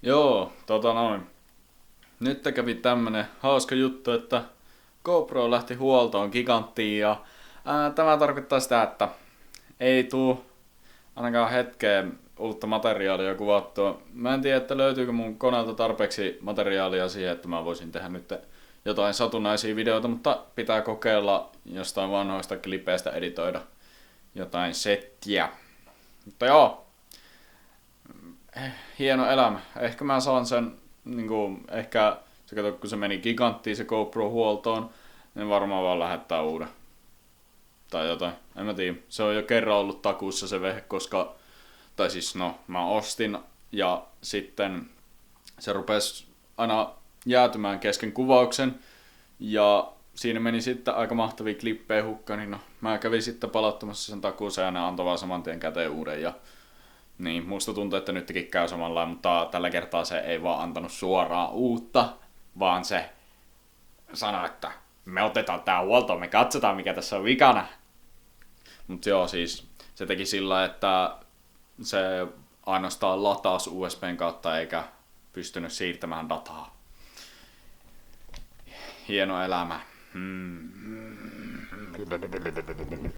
Joo, Nyt kävi tämmönen hauska juttu, että GoPro lähti huoltoon giganttiin ja tämä tarkoittaa sitä, että ei tuu ainakaan hetkeen uutta materiaalia kuvattua. Mä en tiedä, että löytyykö mun koneelta tarpeeksi materiaalia siihen, että mä voisin tehdä nyt jotain satunnaisia videoita, mutta pitää kokeilla jostain vanhoista klipeistä editoida jotain settiä. Mutta joo, hieno elämä. Ehkä mä saan sen, ehkä se kato, kun se meni giganttiin se GoPro huoltoon, niin varmaan vaan lähettää uuden. Tai jotain, en mä tiedä. Se on jo kerran ollut takuussa se vehe, koska, tai siis mä ostin ja sitten se rupesi aina jäätymään kesken kuvauksen ja siinä meni sitten aika mahtavia klippejä hukkaan, niin mä kävin sitten palauttamassa sen takuuseen ja ne antoi vaan saman tien käteen uuden ja niin, musta tuntuu, että nytkin käy samalla, mutta tällä kertaa se ei vaan antanut suoraan uutta, vaan se sanoi, että me otetaan tää huoltoon, me katsotaan mikä tässä on vikana. Mut joo, siis se teki sillä, että se ainoastaan lataus USBn kautta eikä pystynyt siirtämään dataa. Hieno elämä.